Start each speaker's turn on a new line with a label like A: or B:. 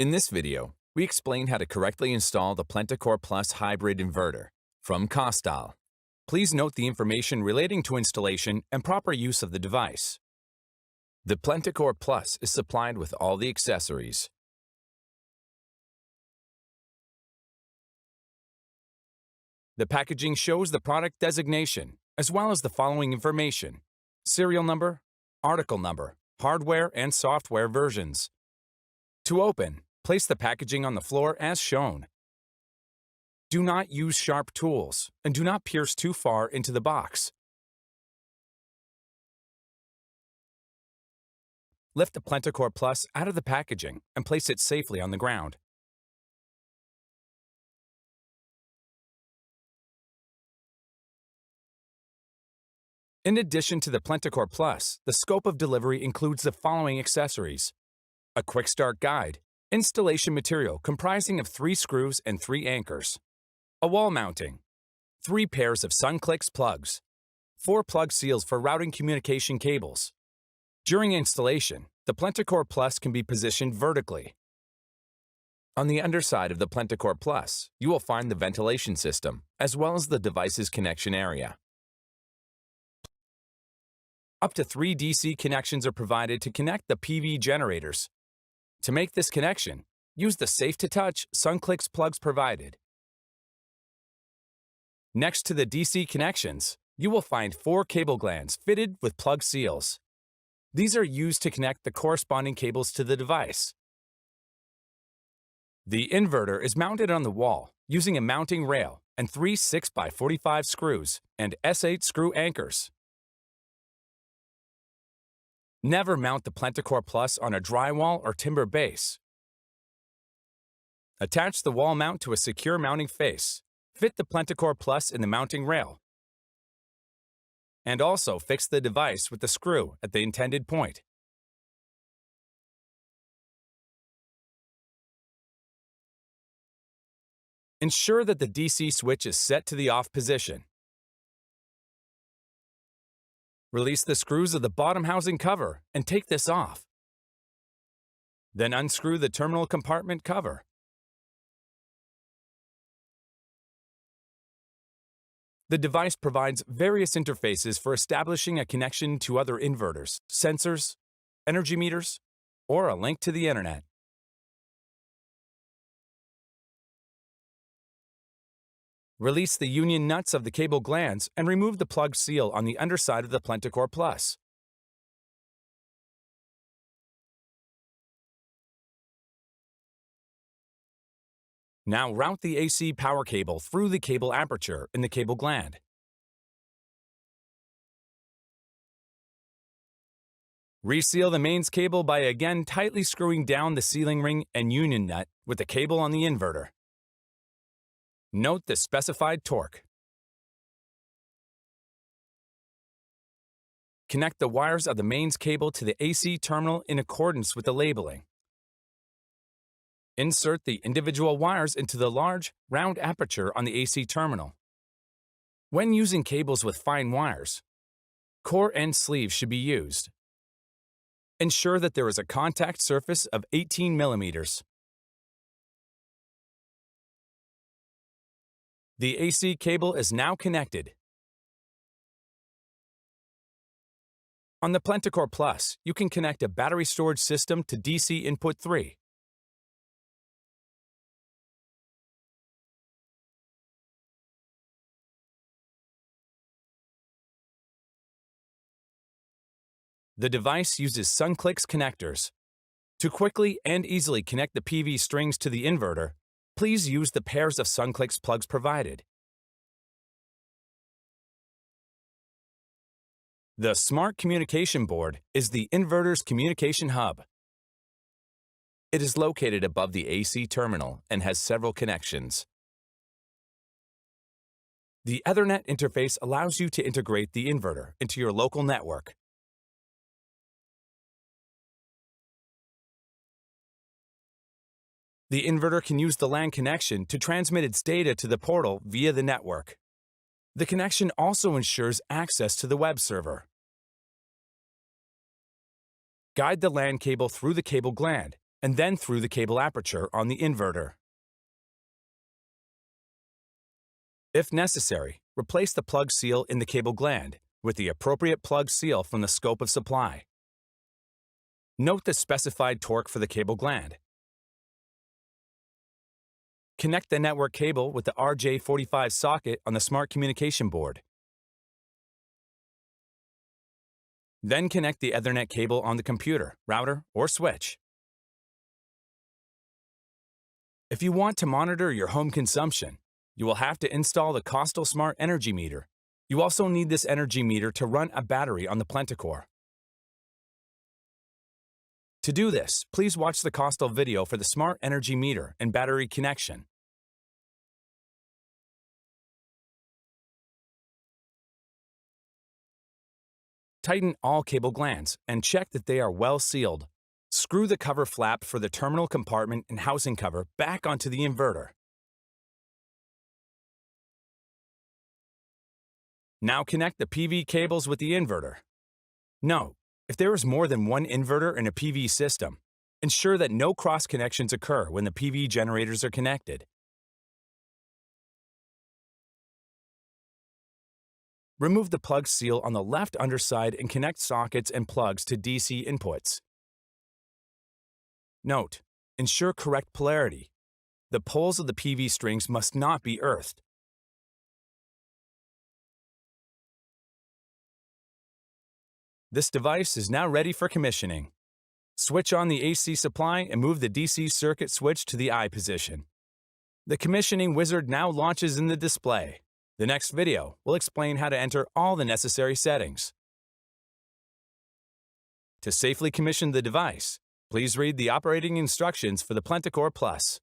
A: In this video, we explain how to correctly install the PLENTICORE Plus hybrid inverter from Costal. Please note the information relating to installation and proper use of the device. The PLENTICORE Plus is supplied with all the accessories. The packaging shows the product designation, as well as the following information: serial number, article number, hardware and software versions. To open, place the packaging on the floor as shown. Do not use sharp tools, and do not pierce too far into the box. Lift the PLENTICORE Plus out of the packaging and place it safely on the ground. In addition to the PLENTICORE Plus, the scope of delivery includes the following accessories: a quick start guide, installation material comprising of 3 screws and 3 anchors, a wall mounting, 3 pairs of SunClicks plugs, 4 plug seals for routing communication cables. During installation, the PLENTICORE Plus can be positioned vertically. On the underside of the PLENTICORE Plus, you will find the ventilation system, as well as the device's connection area. Up to 3 DC connections are provided to connect the PV generators. To make this connection, use the safe-to-touch SunClicks plugs provided. Next to the DC connections, you will find 4 cable glands fitted with plug seals. These are used to connect the corresponding cables to the device. The inverter is mounted on the wall using a mounting rail and 3 6x45 screws and S8 screw anchors. Never mount the PLENTICORE Plus on a drywall or timber base. Attach the wall mount to a secure mounting face. Fit the PLENTICORE Plus in the mounting rail. And also fix the device with the screw at the intended point. Ensure that the DC switch is set to the off position. Release the screws of the bottom housing cover and take this off. Then unscrew the terminal compartment cover. The device provides various interfaces for establishing a connection to other inverters, sensors, energy meters, or a link to the internet. Release the union nuts of the cable glands and remove the plug seal on the underside of the PLENTICORE Plus. Now route the AC power cable through the cable aperture in the cable gland. Reseal the mains cable by again tightly screwing down the sealing ring and union nut with the cable on the inverter. Note the specified torque. Connect the wires of the mains cable to the AC terminal in accordance with the labeling. Insert the individual wires into the large, round aperture on the AC terminal. When using cables with fine wires, core end sleeves should be used. Ensure that there is a contact surface of 18 millimeters. The AC cable is now connected. On the PLENTICORE Plus, you can connect a battery storage system to DC input 3. The device uses SunClicks connectors. To quickly and easily connect the PV strings to the inverter, please use the pairs of SunClicks plugs provided. The Smart Communication Board is the inverter's communication hub. It is located above the AC terminal and has several connections. The Ethernet interface allows you to integrate the inverter into your local network. The inverter can use the LAN connection to transmit its data to the portal via the network. The connection also ensures access to the web server. Guide the LAN cable through the cable gland and then through the cable aperture on the inverter. If necessary, replace the plug seal in the cable gland with the appropriate plug seal from the scope of supply. Note the specified torque for the cable gland. Connect the network cable with the RJ45 socket on the smart communication board. Then connect the Ethernet cable on the computer, router, or switch. If you want to monitor your home consumption, you will have to install the Costal Smart Energy Meter. You also need this energy meter to run a battery on the PLENTICORE. To do this, please watch the Costal video for the Smart Energy Meter and battery connection. Tighten all cable glands and check that they are well sealed. Screw the cover flap for the terminal compartment and housing cover back onto the inverter. Now connect the PV cables with the inverter. Note, if there is more than one inverter in a PV system, ensure that no cross connections occur when the PV generators are connected. Remove the plug seal on the left underside and connect sockets and plugs to DC inputs. Note, ensure correct polarity. The poles of the PV strings must not be earthed. This device is now ready for commissioning. Switch on the AC supply and move the DC circuit switch to the I position. The commissioning wizard now launches in the display. The next video will explain how to enter all the necessary settings. To safely commission the device, please read the operating instructions for the PLENTICORE Plus.